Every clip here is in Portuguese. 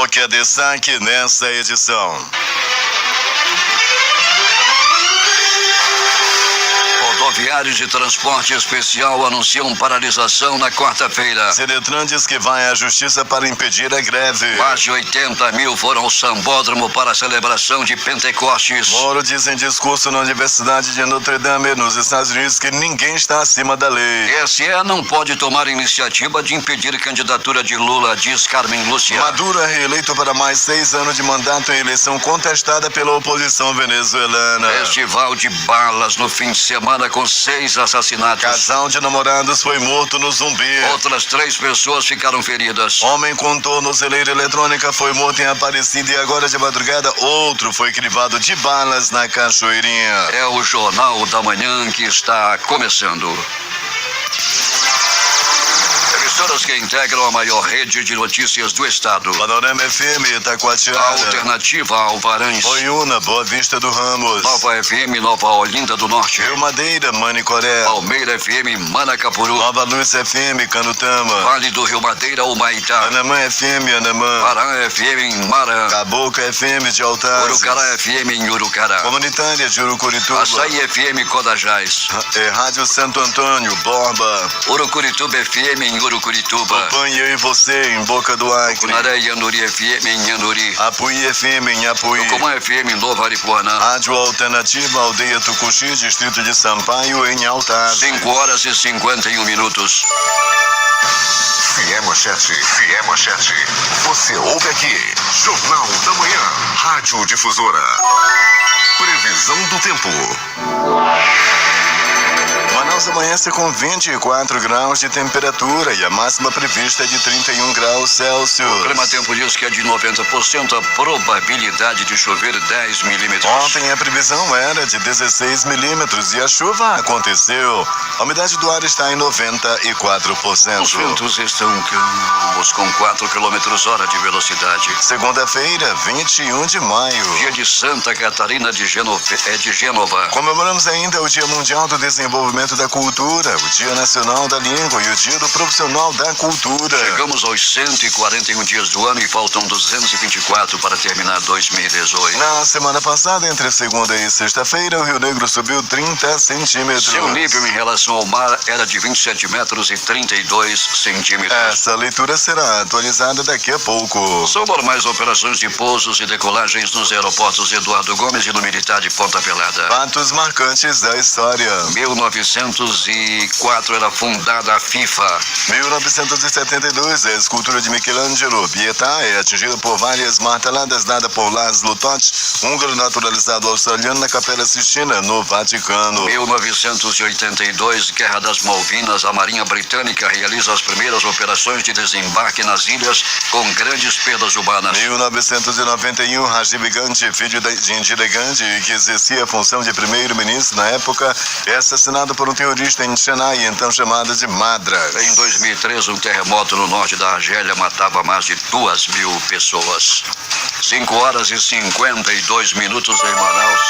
o que é destaque nessa edição. Rodoviários de Transporte Especial anunciam paralisação na quarta-feira. Senetran diz que vai à justiça para impedir a greve. Mais de 80 mil foram ao Sambódromo para a celebração de Pentecostes. Moro diz em discurso na Universidade de Notre Dame, nos Estados Unidos, que ninguém está acima da lei. TSE não pode tomar iniciativa de impedir candidatura de Lula, diz Carmen Lúcia. Maduro é reeleito para mais 6 anos de mandato em eleição contestada pela oposição venezuelana. Festival de balas no fim de semana com 6 assassinatos. Casal de namorados foi morto no Zumbi. Outras 3 pessoas ficaram feridas. Homem com tornozeleira eletrônica foi morto em Aparecida e agora de madrugada outro foi crivado de balas na Cachoeirinha. É o Jornal da Manhã que está começando. Emissoras que integram a maior rede de notícias do estado. Panorama FM, Itacoatiara. Alternativa Alvarães. Oiúna, Boa Vista do Ramos. Nova FM, Nova Olinda do Norte. Rio Madeira, Manicoré. Palmeira FM, Manacapuru. Nova Luz FM, Canutama. Vale do Rio Madeira, Humaitá. Anamã FM, Anamã. Pará FM em Mara. Cabocla FM de Altazes. Urucará FM em Urucará. Comunitária de Urucurituba. Açaí FM Codajás. Rádio Santo Antônio, Borba. Urucurituba FM em Urucurituba. Acompanhe eu e você em Boca do Acre. Cunaré Yanuri FM em Yanuri. Apuí FM em Apuí. Tucumã FM em Nova Aripuanã. Rádio Alternativa Aldeia Tucuxi, Distrito de Sampaio, em Altazes. 5 horas e 51 minutos. Manchete. Você ouve aqui. Jornal da Manhã. Rádio Difusora. Previsão do tempo. Manaus amanhece com 24 graus de temperatura e a máxima prevista é de 31 graus Celsius. O Clima Tempo diz que é de 90% a probabilidade de chover 10 milímetros. Ontem a previsão era de 16 milímetros e a chuva aconteceu. A umidade do ar está em 94%. Os ventos estão calmos com 4 km/h de velocidade. Segunda-feira, 21 de maio. Dia de Santa Catarina de Gênova. Comemoramos ainda o Dia Mundial do Desenvolvimento da Cultura, o Dia Nacional da Língua e o Dia do Profissional da Cultura. Chegamos aos 141 dias do ano e faltam 224 para terminar 2018. Na semana passada, entre segunda e sexta-feira, o Rio Negro subiu 30 centímetros. Seu nível em relação ao mar era de 27 metros e 32 centímetros. Essa leitura será atualizada daqui a pouco. São normais operações de pousos e decolagens nos aeroportos Eduardo Gomes e no Militar de Ponta Pelada. Fatos marcantes da história. 1904 era fundada a FIFA. 1972, a escultura de Michelangelo Pietà é atingida por várias marteladas dada por Laszlo Totti, húngaro naturalizado australiano, na Capela Sistina, no Vaticano. 1982, Guerra das Malvinas, a Marinha Britânica realiza as primeiras operações de desembarque nas ilhas com grandes perdas humanas. 1991, Rajiv Gandhi, filho de Indira Gandhi, que exercia a função de primeiro-ministro na época, é assassinado por um terrorista em Chennai, então chamada de Madras. Em 2003, um terremoto no norte da Argélia matava mais de 2.000 pessoas. 5 horas e 52 minutos em Manaus.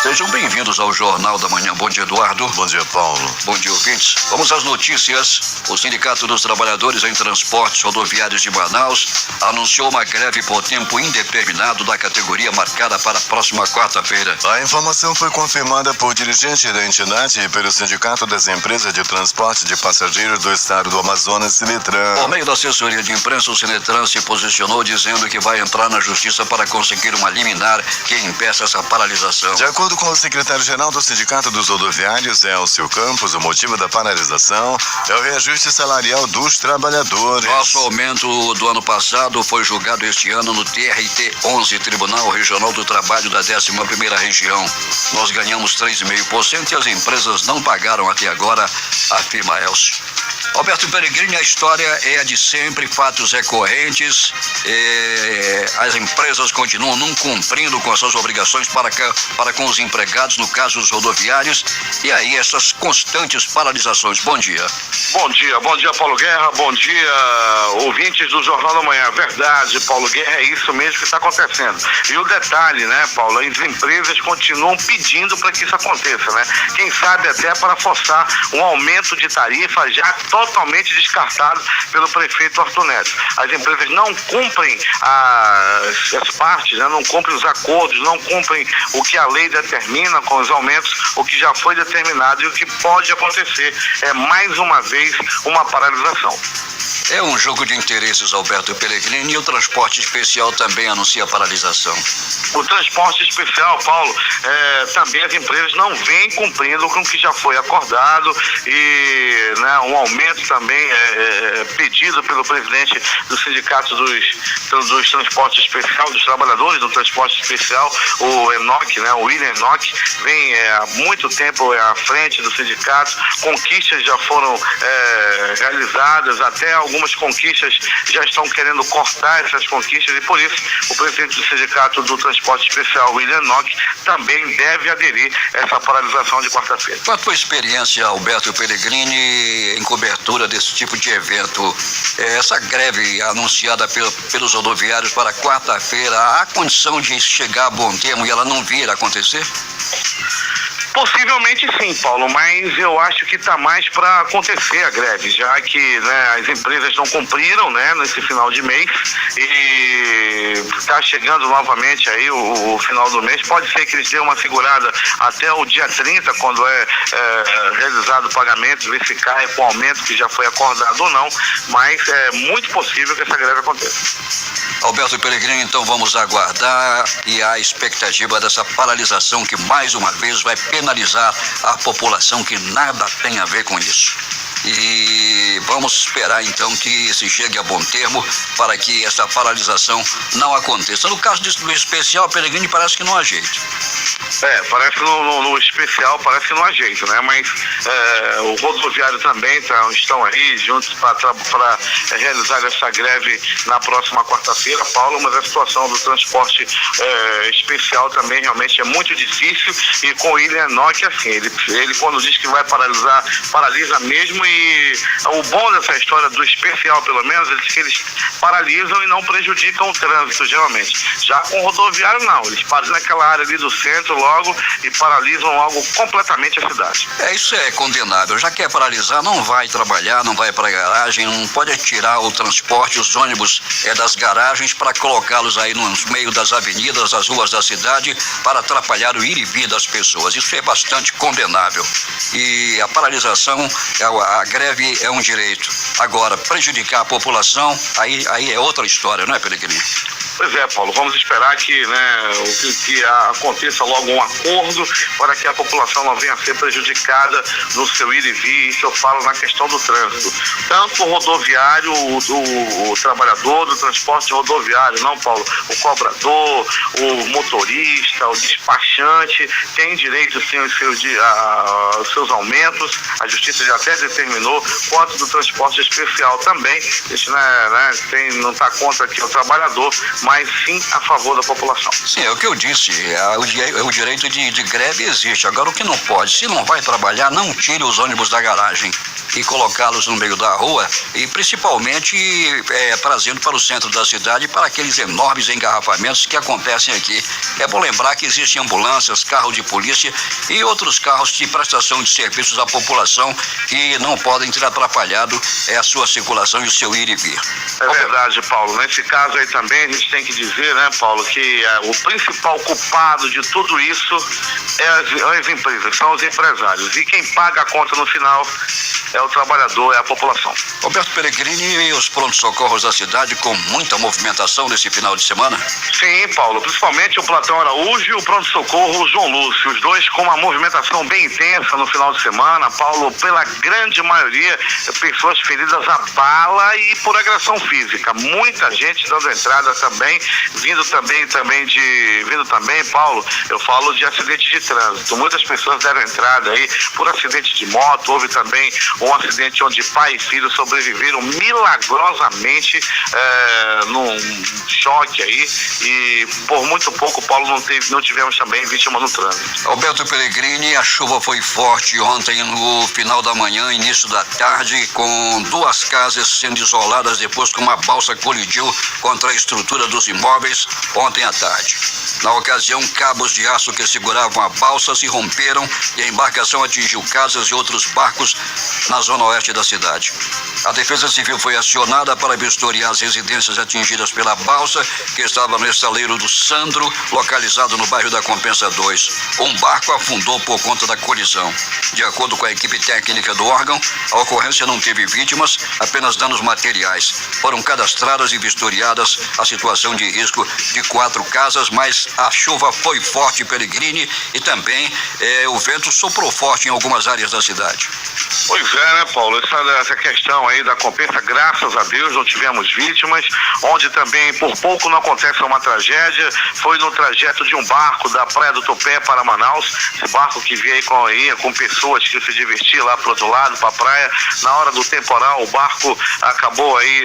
Sejam bem-vindos ao Jornal da Manhã. Bom dia, Eduardo. Bom dia, Paulo. Bom dia, ouvintes. Vamos às notícias. O Sindicato dos Trabalhadores em Transportes Rodoviários de Manaus anunciou uma greve por tempo indeterminado da categoria marcada para a próxima quarta-feira. A informação foi confirmada por dirigente da entidade e pelo Sindicato das Empresas de Transporte de Passageiros do Estado do Amazonas, Sinetran. Por meio da assessoria de imprensa, o Sinetran se posicionou dizendo que vai entrar na justiça para conseguir uma liminar que impeça essa paralisação. De acordo com o secretário-geral do Sindicato dos Rodoviários, Elcio Campos, o motivo da paralisação é o reajuste salarial dos trabalhadores. Nosso aumento do ano passado foi julgado este ano no TRT 11, Tribunal Regional do Trabalho da 11ª Região. Nós ganhamos 3,5% e as empresas não pagaram até agora, afirma Elcio. Alberto Peregrini, a história é a de sempre, fatos recorrentes, as empresas continuam não cumprindo com as suas obrigações para com os seus empregados, no caso os rodoviários, e aí essas constantes paralisações. Bom dia. Bom dia, Paulo Guerra, bom dia, ouvintes do Jornal da Manhã. Verdade, Paulo Guerra, é isso mesmo que está acontecendo. E o detalhe, né, Paulo, as empresas continuam pedindo para que isso aconteça, né? Quem sabe até para forçar um aumento de tarifa já totalmente descartado pelo prefeito Arthur Neto. As empresas não cumprem as partes, né, não cumprem os acordos, não cumprem o que a lei determina com os aumentos, o que já foi determinado, e o que pode acontecer é mais uma vez uma paralisação. É um jogo de interesses, Alberto Pellegrini, e o transporte especial também anuncia paralisação. O transporte especial, Paulo, também as empresas não vêm cumprindo com o que já foi acordado, e né, um aumento também pedido pelo presidente do sindicato dos transportes especial, dos trabalhadores do transporte especial, o Enoch, né, o William Enoch, vem há muito tempo à frente do sindicato. Conquistas já foram realizadas, até algumas conquistas já estão querendo cortar essas conquistas, e por isso o presidente do sindicato do transporte especial, William Enoch, também deve aderir a essa paralisação de quarta-feira. Qual a tua experiência, Alberto Pellegrini, em cobertura desse tipo de evento? Essa greve anunciada pelos rodoviários para quarta-feira, há condição de chegar a bom termo e ela não vir a acontecer? Possivelmente sim, Paulo, mas eu acho que está mais para acontecer a greve, já que né, as empresas não cumpriram, né, nesse final de mês, e está chegando novamente aí o final do mês. Pode ser que eles dêem uma segurada até o dia 30, quando realizado o pagamento, ver se cai com o aumento que já foi acordado ou não, mas é muito possível que essa greve aconteça. Alberto Pellegrini, então vamos aguardar, e há expectativa dessa paralisação que mais uma vez vai penalizar a população que nada tem a ver com isso. E vamos esperar então que se chegue a bom termo para que essa paralisação não aconteça. No caso do especial, Pellegrini, parece que não há jeito. Parece que no especial parece que não há jeito, né? Mas o rodoviário também estão aí juntos para realizar essa greve na próxima quarta-feira, Paulo, mas a situação do transporte especial também realmente é muito difícil, e com o William Enoch, assim, ele quando diz que vai paralisar, paralisa mesmo, e o bom dessa história do especial, pelo menos, é que eles paralisam e não prejudicam o trânsito, geralmente. Já com o rodoviário, não, eles param naquela área ali do centro logo e paralisam logo completamente a cidade. Isso é condenável. Já quer paralisar, não vai trabalhar, não vai para a garagem, não pode tirar o transporte, os ônibus das garagens para colocá-los aí no meio das avenidas, das ruas da cidade, para atrapalhar o ir e vir das pessoas. Isso é bastante condenável. E a paralisação, a greve é um direito. Agora, prejudicar a população, aí é outra história, não é, Pellegrini? Pois é, Paulo, vamos esperar que aconteça logo um acordo para que a população não venha a ser prejudicada no seu ir e vir. Isso eu falo na questão do trânsito. Tanto o rodoviário, o trabalhador do transporte rodoviário, não, Paulo, o cobrador, o motorista, o despachante, tem direito sim aos seus aumentos. A justiça já até determinou, quanto do transporte especial também. Isso não está contra aqui o trabalhador, mas sim a favor da população. Sim, é o que eu disse, o direito de greve existe. Agora, o que não pode, se não vai trabalhar, não tire os ônibus da garagem e colocá-los no meio da rua, e principalmente trazendo para o centro da cidade, para aqueles enormes engarrafamentos que acontecem aqui. É bom lembrar que existem ambulâncias, carros de polícia e outros carros de prestação de serviços à população que não podem ter atrapalhado a sua circulação e o seu ir e vir. É verdade, Paulo. Nesse caso aí também a gente tem que dizer, né, Paulo, que o principal culpado de tudo isso as empresas, são os empresários. E quem paga a conta no final é o trabalhador, é a população. Alberto Pellegrini, e os prontos-socorros da cidade com muita movimentação nesse final de semana? Sim, Paulo, principalmente o Platão Araújo e o pronto-socorro João Lúcio, os dois com uma movimentação bem intensa no final de semana, Paulo, pela grande maioria, pessoas feridas a bala e por agressão física. Muita gente dando entrada também, vindo também, Paulo, eu falo de acidente de trânsito. Muitas pessoas deram entrada aí por acidente de moto, houve também um acidente onde pai e filho sobreviveram milagrosamente num choque aí, e por muito pouco, Paulo, não tivemos também vítima no trânsito. Alberto Pellegrini, a chuva foi forte ontem no final da manhã, início da tarde, com 2 casas sendo isoladas depois que uma balsa colidiu contra a estrutura dos imóveis ontem à tarde. Na ocasião, cabos de aço que seguravam a balsa se romperam e a embarcação atingiu casas e outros barcos na zona oeste da cidade. A Defesa Civil foi acionada para vistoriar as residências atingidas pela balsa, que estava no estaleiro do Sandro, localizado no bairro da Compensa 2. Um barco afundou por conta da colisão. De acordo com a equipe técnica do órgão, a ocorrência não teve vítimas, apenas danos materiais. Foram cadastradas e vistoriadas a situação de risco de 4 casas, mas a chuva foi forte, Pellegrini, e também o vento soprou forte em algumas áreas da cidade. Pois é, né, Paulo? Essa questão aí da Compensa, graças a Deus, não tivemos vítimas. Onde também, por pouco, não acontece uma tragédia, foi no trajeto de um barco da Praia do Tupé para Manaus. Esse barco que ia com pessoas que se divertiam lá pro outro lado, para a praia. Na hora do temporal, o barco acabou aí,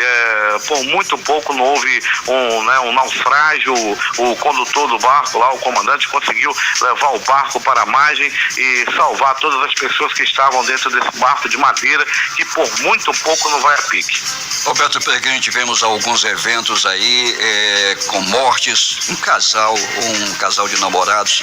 por muito pouco, não houve um naufrágio. O condutor do barco lá, o comandante, conseguiu levar o barco para a margem e salvar todas as pessoas que estavam dentro desse barco de madeira, que por muito pouco não vai a pique. Roberto Pellegrini, tivemos alguns eventos aí com mortes. Um casal de namorados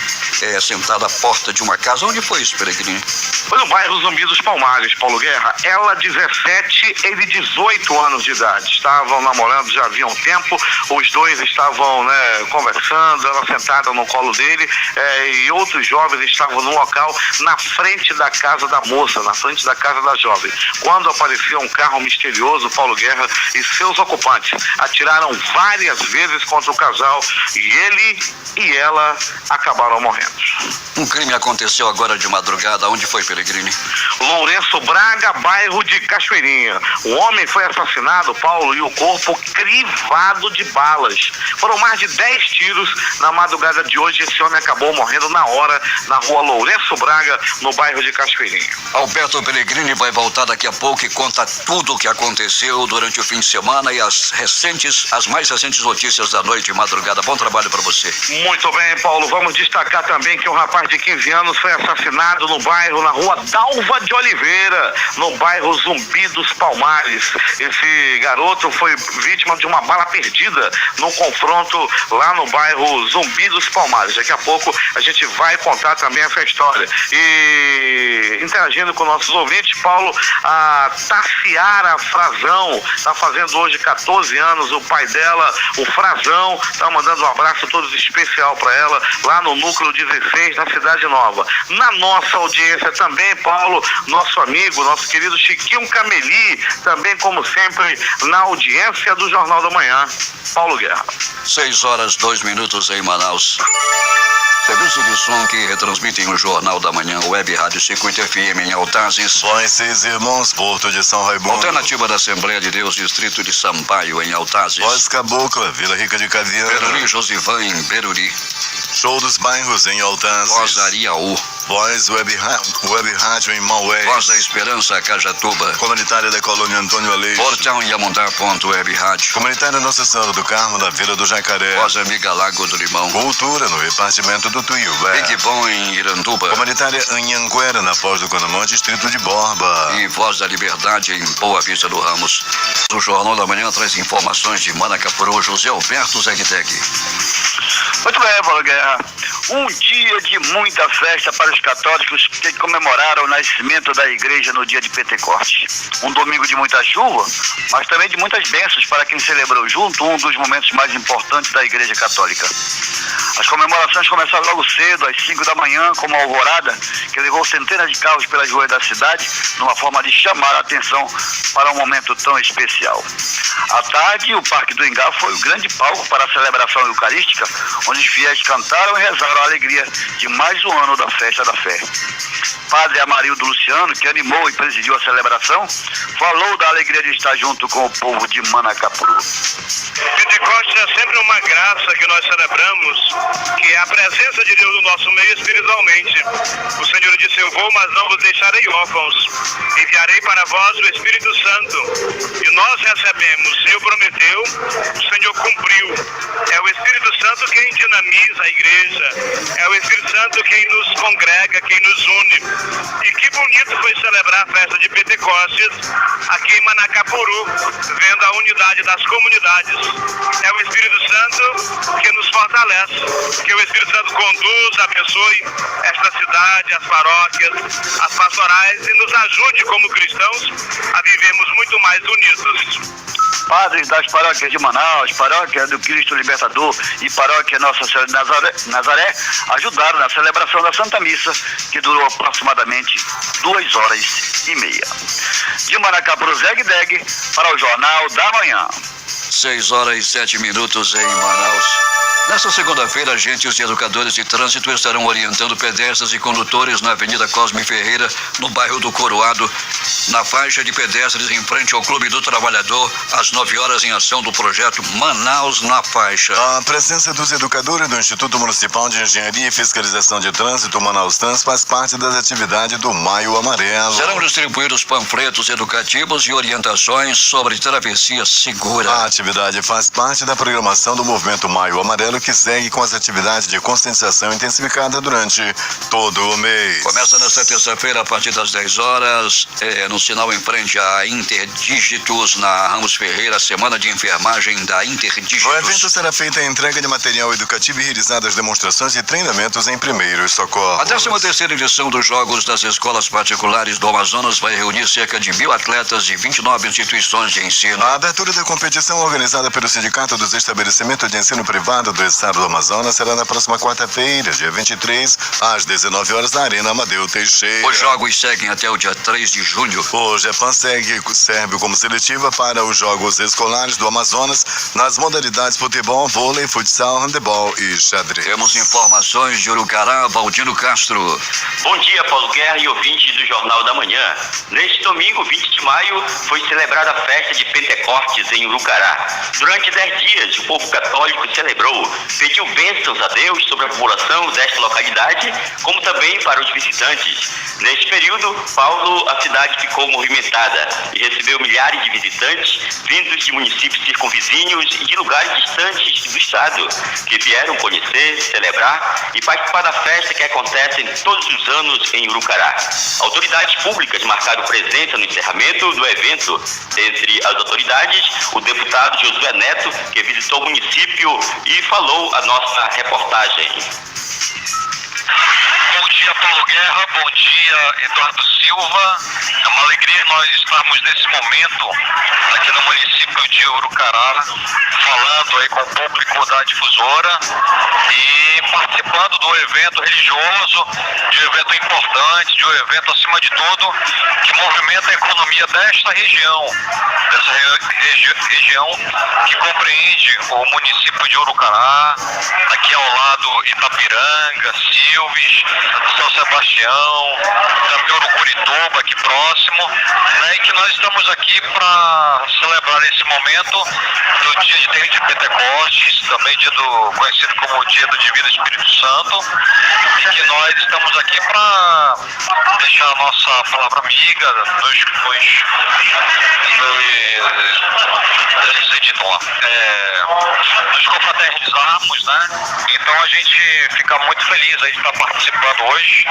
sentado à porta de uma casa. Onde foi isso, Pellegrini? Foi no bairro Zumbi dos Palmares, Paulo Guerra. Ela 17, ele 18 anos de idade. Estavam namorando já havia um tempo. Os dois estavam conversando, ela sentada no colo dele, e outros jovens estavam no local na frente da casa da moça, na frente da casa da jovem. Quando apareceu um carro misterioso, Paulo Guerra, e seus ocupantes atiraram várias vezes contra o casal, e ele e ela acabaram morrendo. Um crime aconteceu agora de madrugada. Onde foi, Pellegrini? Lourenço Braga, bairro de Cachoeirinha. O homem foi assassinado, Paulo, e o corpo crivado de balas. Foram mais de 10 tiros na madrugada de hoje. Esse homem acabou morrendo na hora, na rua Lourenço Braga, no bairro de Cachoeirinha. Alberto Pellegrini vai voltar daqui a pouco e conta tudo o que aconteceu durante o fim de semana e as mais recentes notícias da noite e madrugada. Bom trabalho para você. Muito bem, Paulo. Vamos destacar também que um rapaz de 15 anos foi assassinado no bairro, na rua Dalva de Oliveira, no bairro Zumbi dos Palmares. Esse garoto foi vítima de uma bala perdida no confronto lá no bairro Zumbi dos Palmares. Daqui a pouco a gente vai contar também essa história. E interagindo com nossos ouvintes, Paulo, a Tassiara Frazão está fazendo hoje 14 anos. O pai dela, o Frazão, está mandando um abraço todo especial para ela, lá no núcleo 16, na Cidade Nova. Na nossa audiência também, Paulo, nosso amigo, nosso querido Chiquinho Cameli, também, como sempre, na audiência do Jornal da Manhã. Paulo Guerra. 6h02 em Manaus. Serviço de som que retransmitem o Jornal da Manhã, Web Rádio Circuito FM em Altazes. Bons Seis Irmãos, Porto de São Raimundo. Alternativa da Assembleia de Deus, Distrito de Sampaio em Altazes. Voz Cabocla, Vila Rica de Caviana. Beruri Josivan em Beruri. Show dos Bairros em Altazes. Voz Ariaú. Voz Web Rádio em Maués. Voz da Esperança, Cajatuba. Comunitária da Colônia Antônio Aleixo. Portão Iamundá.web Rádio. Comunitária Nossa Senhora do Carmo, da Vila do Jacaré. Voz Amiga Lago do Limão. Cultura no repartimento do Tuiué. Big Bom em Iranduba. Comunitária Anhanguera, na Foz do Conamã, Distrito de Borba. E Voz da Liberdade em Boa Vista do Ramos. O Jornal da Manhã traz informações de Manacapuru, José Alberto Zegteg. Muito bem, Paulo Guerra. Um dia de muita festa para os católicos que comemoraram o nascimento da igreja no dia de Pentecostes. Um domingo de muita chuva, mas também de muitas bênçãos para quem celebrou junto um dos momentos mais importantes da igreja católica. As comemorações começaram logo cedo, às 5 da manhã, com uma alvorada que levou centenas de carros pelas ruas da cidade, numa forma de chamar a atenção para um momento tão especial. À tarde, o Parque do Ingá foi o grande palco para a celebração eucarística, onde os fiéis cantaram e rezaram a alegria de mais um ano da Festa da Fé. Padre Amarildo Luciano, que animou e presidiu a celebração, falou da alegria de estar junto com o povo de Manacapuru. Pentecostes é sempre uma uma graça que nós celebramos, que é a presença de Deus no nosso meio espiritualmente. O Senhor disse: eu vou, mas não vos deixarei órfãos. Enviarei para vós o Espírito Santo. E nós recebemos. O Senhor prometeu, o Senhor cumpriu. É o Espírito Santo quem dinamiza a igreja. É o Espírito Santo quem nos congrega, quem nos une. E que bonito foi celebrar a festa de Pentecostes aqui em Manacapuru, vendo a unidade das comunidades. É o Espírito Santo que nos fortalece, que o Espírito Santo conduz, abençoe esta cidade, as paróquias, as pastorais e nos ajude como cristãos a vivermos muito mais unidos. Padres das paróquias de Manaus, paróquia do Cristo Libertador e paróquia Nossa Senhora de Nazaré ajudaram na celebração da Santa Missa, que durou aproximadamente 2h30. De Manacapuru, Zeg-Deg, para o Jornal da Manhã. 6h07 em Manaus. Nesta segunda-feira, agentes e educadores de trânsito estarão orientando pedestres e condutores na Avenida Cosme Ferreira, no bairro do Coroado, na faixa de pedestres em frente ao Clube do Trabalhador, às 9h em ação do projeto Manaus na Faixa. A presença dos educadores do Instituto Municipal de Engenharia e Fiscalização de Trânsito, Manaus Trans, faz parte das atividades do Maio Amarelo. Serão distribuídos panfletos educativos e orientações sobre travessia segura. A atividade faz parte da programação do Movimento Maio Amarelo, que segue com as atividades de conscientização intensificada durante todo o mês. Começa nesta terça-feira, a partir das 10h, no sinal em frente à Interdígitos, na Ramos Ferreira, a semana de enfermagem da Interdígitos. No evento será feita a entrega de material educativo e realizadas demonstrações e treinamentos em primeiros socorros. A 13ª edição dos Jogos das Escolas Particulares do Amazonas vai reunir cerca de 1.000 atletas de 29 instituições de ensino. A abertura da competição, organizada pelo Sindicato dos Estabelecimentos de Ensino Privado do Estado do Amazonas, será na próxima quarta-feira, dia 23, às 19h, na Arena Amadeu Teixeira. Os jogos seguem até o dia 3 de junho. O GEPAN serve como seletiva para os Jogos Escolares do Amazonas nas modalidades futebol, vôlei, futsal, handebol e xadrez. Temos informações de Urucará, Valdino Castro. Bom dia, Paulo Guerra e ouvintes do Jornal da Manhã. Neste domingo, 20 de maio, foi celebrada a festa de Pentecostes em Urucará. Durante 10 dias, o povo católico celebrou, pediu bênçãos a Deus sobre a população desta localidade, como também para os visitantes. Neste período, a cidade ficou movimentada e recebeu milhares de visitantes vindos de municípios circunvizinhos e de lugares distantes do estado, que vieram conhecer, celebrar e participar da festa que acontece todos os anos em Urucará. Autoridades públicas marcaram presença no encerramento do evento. Entre as autoridades, o deputado Josué Neto, que visitou o município e falou a nossa reportagem. Bom dia, Paulo Guerra. Bom dia, Eduardo Silva. É uma alegria nós estarmos nesse momento aqui no município de Urucará, falando aí com o público da difusora e participando do evento religioso, de um evento importante, de um evento, acima de tudo, que movimenta a economia desta região, região que compreende o município de Urucará, aqui ao lado Itapiranga, Silves, São Sebastião, também Urucurituba, aqui próximo, né, e que nós estamos aqui para celebrar esse momento do dia de Pentecostes, também conhecido como o Dia do Divino Espírito Santo, e que nós estamos aqui para deixar a nossa palavra amiga, nos confraternizarmos, né? Então a gente fica muito feliz aí de estar participando hoje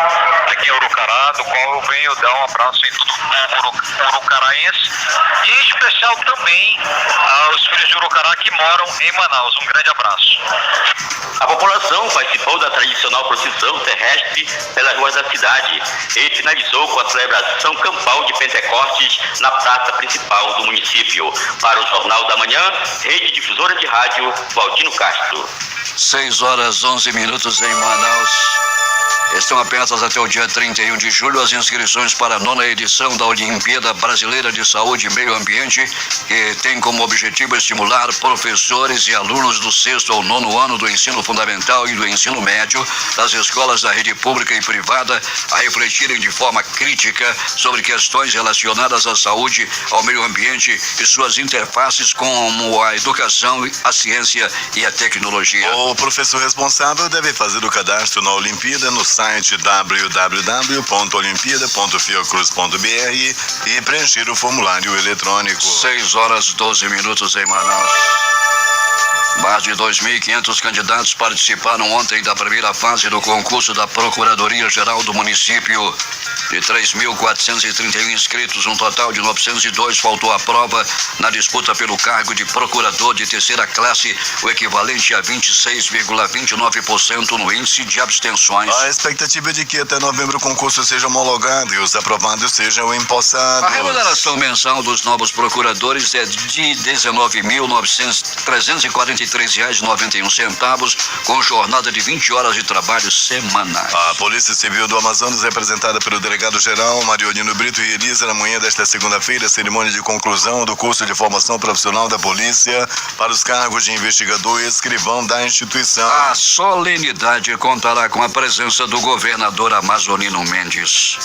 aqui em Urucará, do qual eu venho dar um abraço em todo o povo urucaraense e em especial também aos filhos de Urucará que moram em Manaus. Um grande abraço. A população participou da tradicional procissão terrestre pelas ruas da cidade e finalizou com a celebração campal de Pentecostes na praça principal do município. Para o Jornal da Manhã, Rede Difusora de Rádio, Valdino Castro. 6h11 em Manaus. Estão abertas até o dia 31 de julho as inscrições para a 9ª edição da Olimpíada Brasileira de Saúde e Meio Ambiente, que tem como objetivo estimular professores e alunos do 6º ao 9º ano do ensino fundamental e do ensino médio das escolas da rede pública e privada a refletirem de forma crítica sobre questões relacionadas à saúde, ao meio ambiente e suas interfaces como a educação, a ciência e a tecnologia. O professor responsável deve fazer o cadastro na Olimpíada no site www.olimpíada.fiocruz.br e preencher o formulário eletrônico. 6h12 em Manaus. Mais de 2.500 candidatos participaram ontem da primeira fase do concurso da Procuradoria-Geral do município. De 3.431 inscritos, um total de 902 faltou à prova na disputa pelo cargo de procurador de terceira classe, o equivalente a 26,29% no índice de abstenções. A expectativa é de que até novembro o concurso seja homologado e os aprovados sejam empossados. A remuneração mensal dos novos procuradores é de R$ 19.343,91, com jornada de 20 horas de trabalho semanais. A Polícia Civil do Amazonas, representada pelo delegado-geral Mariolino Brito, realiza na manhã desta segunda-feira a cerimônia de conclusão do curso de formação profissional da polícia para os cargos de investigador e escrivão da instituição. A solenidade contará com a presença do governador Amazonino Mendes.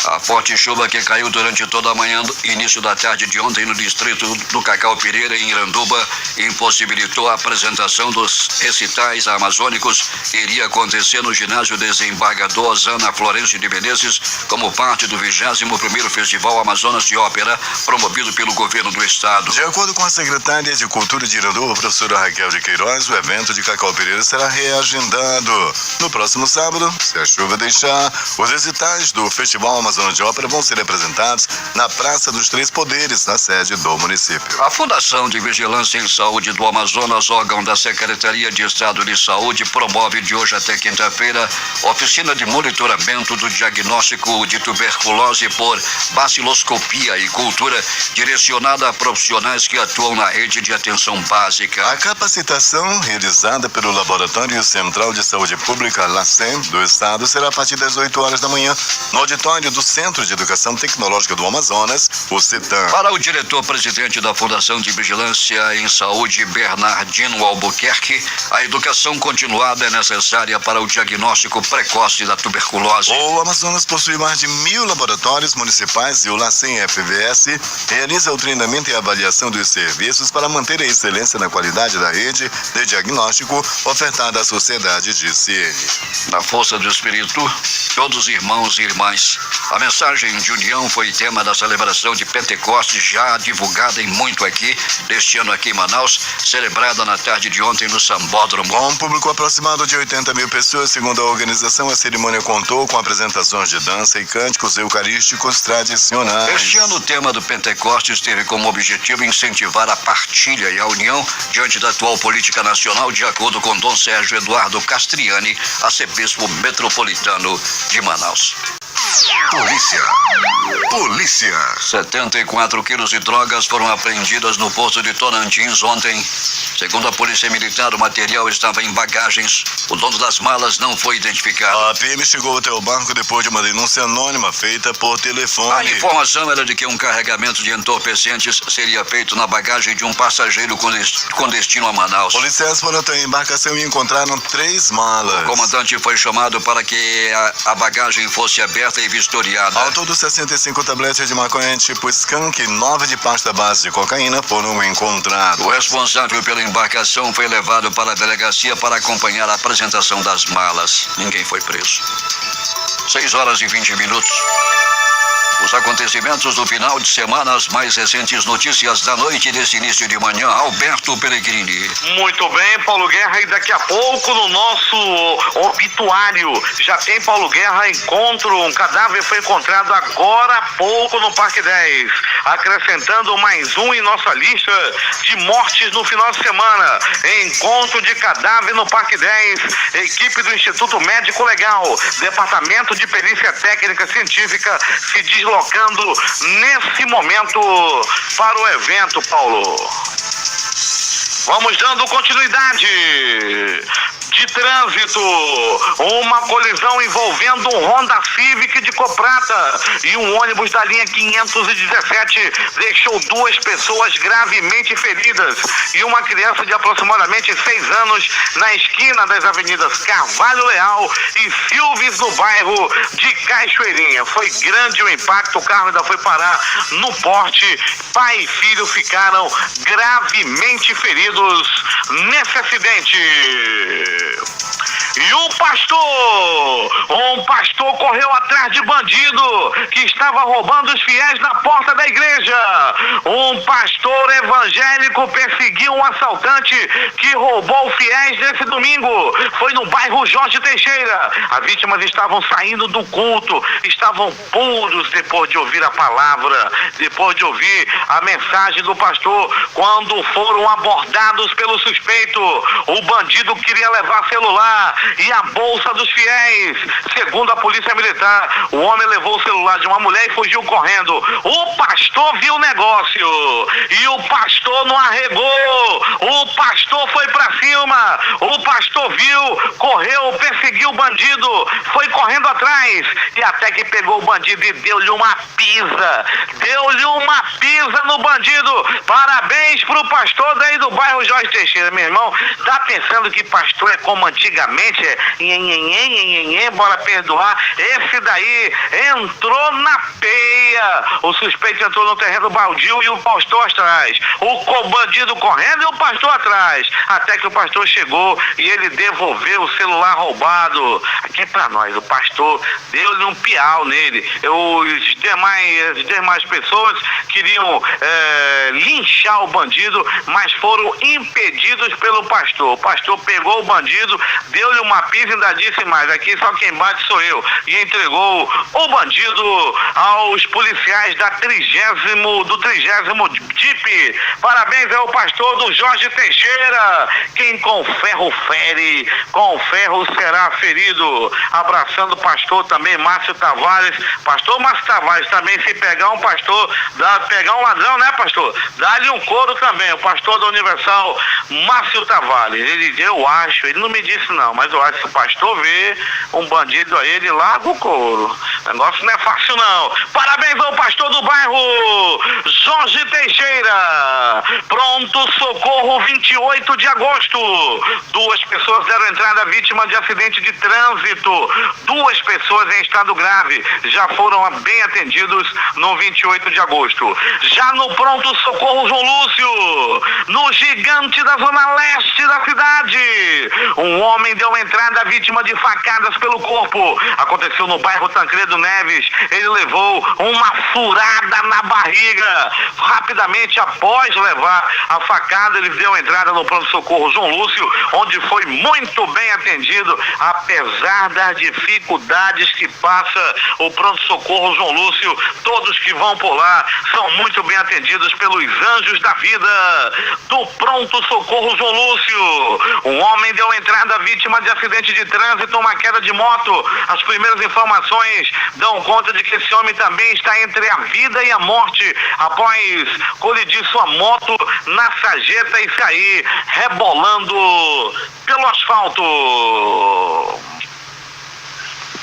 A forte chuva que caiu durante toda a manhã e início da tarde de ontem no distrito do Cacau Pireira, em Iranduba, impossibilitou a apresentação dos recitais amazônicos que iria acontecer no ginásio Desembargador Osana Florencio de Menezes, como parte do 21º Festival Amazonas de Ópera, promovido pelo governo do estado. De acordo com a secretária de Cultura de Iranduba, a professora Raquel de Queiroz, o evento de Cacau Pireira será reagendado. No próximo sábado, se a chuva deixar, os recitais do Festival Amazonas de Ópera vão ser apresentados na Praça dos Três Poderes, na sede do município. A Fundação de Vigilância em Saúde do Amazonas, órgão da Secretaria de Estado de Saúde, promove de hoje até quinta-feira oficina de monitoramento do diagnóstico de tuberculose por baciloscopia e cultura, direcionada a profissionais que atuam na rede de atenção básica. A capacitação realizada pelo Laboratório Central de Saúde Pública, LACEN, do Estado, será a partir das 8 horas da manhã, no auditório do Centro de Educação Tecnológica do Amazonas, o CETAM. Para o diretor-presidente da Fundação de Vigilância em Saúde, Bernardino Albuquerque, a educação continuada é necessária para o diagnóstico precoce da tuberculose. O Amazonas possui mais de 1.000 laboratórios municipais e o LACEN-FVS realiza o treinamento e avaliação dos serviços para manter a excelência na qualidade da rede de diagnóstico ofertada à sociedade, disse ele. Na força do Espírito, todos irmãos e irmãs. A mensagem de união foi tema da celebração de Pentecostes, já divulgada em muito aqui, deste ano aqui em Manaus, celebrada na tarde de ontem no Sambódromo. Com um público aproximado de 80.000 pessoas, segundo a organização, a cerimônia contou com apresentações de dança e cânticos eucarísticos tradicionais. Este ano, o tema do Pentecostes teve como objetivo incentivar a partilha e a união diante da atual política nacional, de acordo com Dom Sérgio Eduardo Castriani, arcebispo metropolitano de Manaus. Polícia. 74 quilos de drogas foram apreendidas no posto de Tocantins ontem. Segundo a Polícia Militar, o material estava em bagagens. O dono das malas não foi identificado. A PM chegou até o barco depois de uma denúncia anônima feita por telefone. A informação era de que um carregamento de entorpecentes seria feito na bagagem de um passageiro com destino a Manaus. Policiais foram até a embarcação e encontraram 3 malas. O comandante foi chamado para que a bagagem fosse aberta e vistoriada. Ao todo, 65 tabletes de maconha tipo skunk e 9 de pasta base de cocaína foram encontrados. O responsável pela embarcação foi levado para a delegacia para acompanhar a apresentação das malas. Ninguém foi preso. 6h20. Os acontecimentos do final de semana, as mais recentes notícias da noite desse início de manhã. Alberto Pellegrini. Muito bem, Paulo Guerra, e daqui a pouco no nosso obituário já tem Paulo Guerra um cadáver foi encontrado agora há pouco no Parque 10, acrescentando mais um em nossa lista de mortes no final de semana. Encontro de cadáver no Parque 10, equipe do Instituto Médico Legal, Departamento de Perícia Técnica Científica se deslocando nesse momento para o evento, Paulo. Vamos dando continuidade. de trânsito. Uma colisão envolvendo um Honda Civic de cor prata e um ônibus da linha 517 deixou 2 pessoas gravemente feridas e uma criança de aproximadamente 6 anos na esquina das avenidas Carvalho Leal e Silves, no bairro de Cachoeirinha. Foi grande o impacto, o carro ainda foi parar no porte. Pai e filho ficaram gravemente feridos nesse acidente. E um pastor correu atrás de bandido que estava roubando os fiéis na porta da igreja. Um pastor evangélico perseguiu um assaltante que roubou fiéis nesse domingo. Foi no bairro Jorge Teixeira. As vítimas estavam saindo do culto, estavam puros depois de ouvir a palavra, depois de ouvir a mensagem do pastor, quando foram abordados pelo suspeito. O bandido queria levar celular e a bolsa dos fiéis. Segundo a polícia militar, o homem levou o celular de uma mulher e fugiu correndo. O pastor viu o negócio e o pastor não arregou. O pastor foi pra cima. O pastor viu, correu, perseguiu o bandido, foi correndo atrás e até que pegou o bandido e deu-lhe uma pisa. Deu-lhe uma pisa no bandido. Parabéns pro pastor daí do bairro Jorge Teixeira, meu irmão. Tá pensando que pastor é como antigamente? Bora perdoar. Esse daí entrou na peia. O suspeito entrou no terreno baldio e o pastor atrás. O bandido correndo e o pastor atrás. Até que o pastor chegou e ele devolveu o celular roubado. Aqui é pra nós, o pastor deu-lhe um piau nele. As demais pessoas queriam linchar o bandido, mas foram impedidos pelo pastor. O pastor pegou o bandido, deu-lhe uma pisa e ainda disse mais: aqui só quem bate sou eu. E entregou o bandido aos policiais do 30º DIP. Parabéns ao pastor do Jorge Teixeira. Quem com ferro fere, com ferro será ferido. Abraçando o pastor também, Márcio Tavares. Pastor Márcio Tavares também, se pegar um pastor, pegar um ladrão, né, pastor? Dá-lhe um couro também. O pastor da Universal, Márcio Tavares. Eu acho, ele não me disse não, mas eu acho que se o pastor vê um bandido aí, ele larga o couro. O negócio não é fácil não. Parabéns ao pastor do bairro Jorge Teixeira. Pronto socorro, 28 de agosto. 2 pessoas deram entrada vítima de acidente de trânsito. 2 pessoas em estado grave já foram bem atendidos no 28 de agosto. Já no pronto socorro João Lúcio, no Gigante da zona leste da cidade, um homem deu entrada vítima de facadas pelo corpo. Aconteceu no bairro Tancredo Neves. Ele levou uma furada na barriga. Rapidamente após levar a facada, ele deu entrada no pronto-socorro João Lúcio, onde foi muito bem atendido, apesar das dificuldades que passa o pronto-socorro João Lúcio. Todos que vão por lá são muito bem atendidos pelos anjos da vida do pronto-socorro João Lúcio. Um homem deu entrada vítima de acidente de trânsito, uma queda de moto. As primeiras informações dão conta de que esse homem também está entre a vida e a morte após colidir sua moto na sarjeta e sair rebolando pelo asfalto.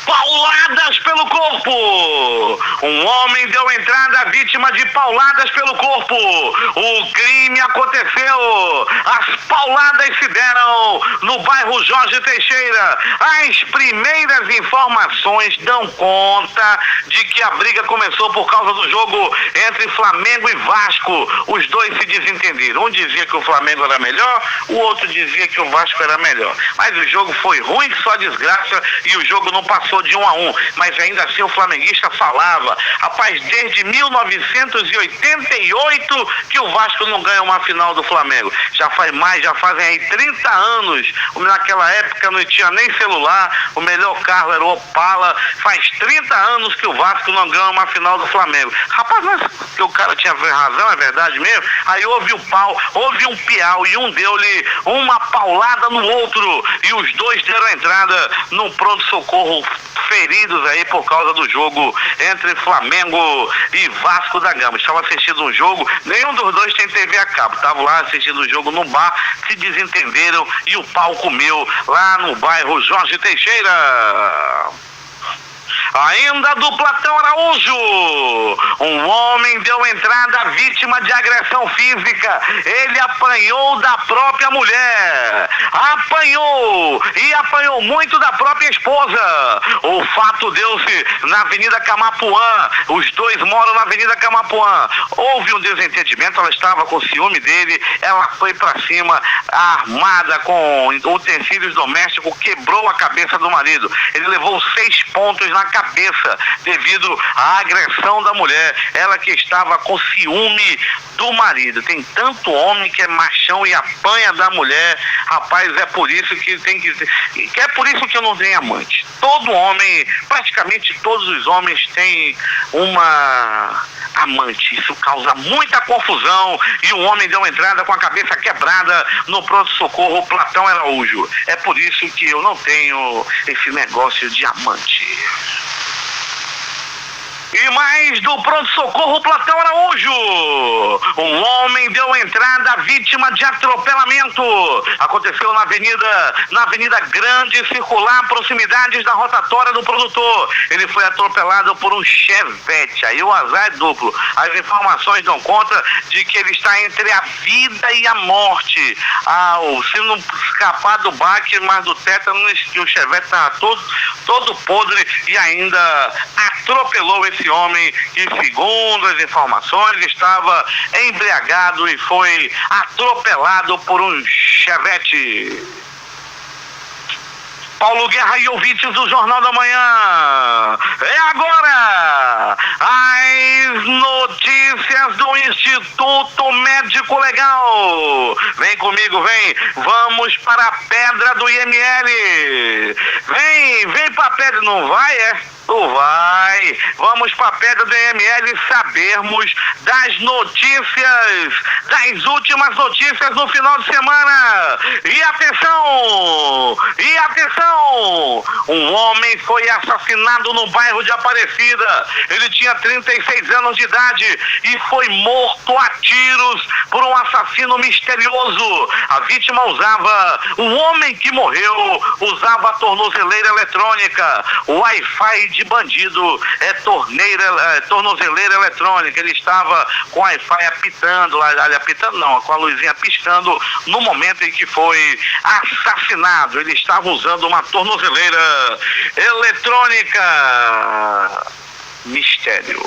Pauladas pelo corpo. Um homem deu entrada vítima de pauladas pelo corpo. O crime aconteceu. As pauladas se deram no bairro Jorge Teixeira. As primeiras informações dão conta de que a briga começou por causa do jogo entre Flamengo e Vasco. Os dois se desentenderam. Um dizia que o Flamengo era melhor, o outro dizia que o Vasco era melhor. Mas o jogo foi ruim, só desgraça, e o jogo não passou de 1-1, mas ainda assim o flamenguista falava: rapaz, desde 1988 que o Vasco não ganha uma final do Flamengo. Já fazem aí 30 anos. Naquela época não tinha nem celular, o melhor carro era o Opala. Faz 30 anos que o Vasco não ganha uma final do Flamengo. Rapaz, mas que o cara tinha razão, é verdade mesmo? Aí houve um piau e um deu-lhe uma paulada no outro, e os dois deram entrada no pronto-socorro feridos aí por causa do jogo entre Flamengo e Vasco da Gama. Estavam assistindo um jogo, nenhum dos dois tem TV a cabo, estavam lá assistindo o jogo no bar, se desentenderam e o pau comeu lá no bairro Jorge Teixeira. Ainda do Platão Araújo, um homem deu entrada à vítima de agressão física. Ele apanhou da própria mulher, apanhou muito da própria esposa. O fato deu-se na Avenida Camapuã, os dois moram na Avenida Camapuã. Houve um desentendimento, ela estava com ciúme dele, ela foi pra cima armada com utensílios domésticos, quebrou a cabeça do marido. Ele levou 6 pontos na cabeça devido à agressão da mulher, ela que estava com ciúme do marido. Tem tanto homem que é machão e apanha da mulher, rapaz, é por isso que eu não tenho amante. Todo homem, praticamente todos os homens têm uma amante, isso causa muita confusão e o homem deu entrada com a cabeça quebrada no pronto-socorro Platão Araújo. É por isso que eu não tenho esse negócio de amante. E mais do pronto-socorro Platão Araújo, um homem deu entrada à vítima de atropelamento. Aconteceu na Avenida Grande Circular, proximidades da rotatória do produtor. Ele foi atropelado por um Chevette, aí o azar é duplo. As informações dão conta de que ele está entre a vida e a morte. Se não escapar do baque, mas do tétano, que o Chevette estava todo podre e ainda atropelou esse homem que, segundo as informações, estava embriagado e foi atropelado por um Chevette. Paulo Guerra e ouvintes do Jornal da Manhã. É agora as notícias do Instituto Médico Legal. Vem comigo, vem. Vamos para a pedra do IML. Vem para a pedra. Não vai, é? Tu vai. Vamos para a pedra do IML sabermos das notícias, das últimas notícias no final de semana. E atenção! Um homem foi assassinado no bairro de Aparecida. Ele tinha 36 anos de idade e foi morto a tiros por um assassino misterioso. A vítima o homem que morreu usava a tornozeleira eletrônica. O Wi-Fi de bandido é tornozeleira eletrônica. Ele estava com o Wi-Fi com a luzinha piscando no momento em que foi assassinado. Ele estava usando uma tornozeleira eletrônica. Mistério.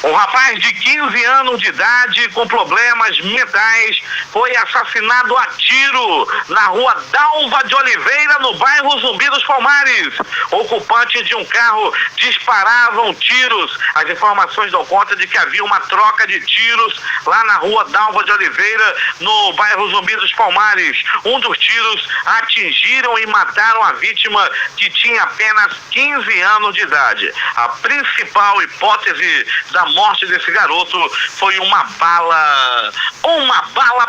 Um rapaz de 15 anos de idade com problemas mentais foi assassinado a tiro na rua Dalva de Oliveira, no bairro Zumbi dos Palmares. Ocupantes de um carro disparavam tiros. As informações dão conta de que havia uma troca de tiros lá na rua Dalva de Oliveira, no bairro Zumbi dos Palmares. Um dos tiros atingiram e mataram a vítima, que tinha apenas 15 anos de idade. A principal hipótese da morte desse garoto foi uma bala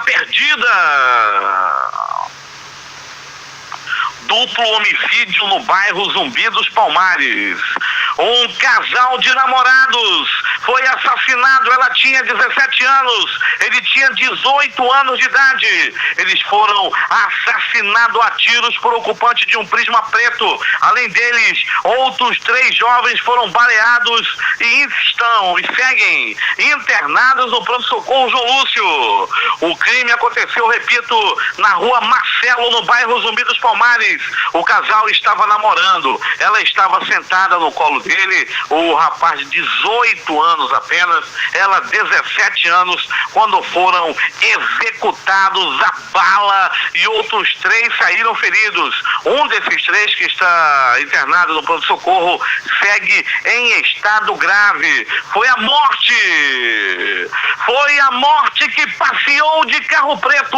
perdida. Duplo homicídio no bairro Zumbi dos Palmares. Um casal de namorados foi assassinado. Ela tinha 17 anos, ele tinha 18 anos de idade. Eles foram assassinados a tiros por ocupante de um Prisma preto. Além deles, outros 3 jovens foram baleados e seguem internados no pronto-socorro João Lúcio. O crime aconteceu, repito, na rua Marcelo, no bairro Zumbi dos Palmares. O casal estava namorando, ela estava sentada no colo dele, o rapaz de 18 anos apenas, ela 17 anos, quando foram executados a bala e outros 3 saíram feridos. Um desses 3 que está internado no pronto-socorro segue em estado grave. Foi a morte que passeou de carro preto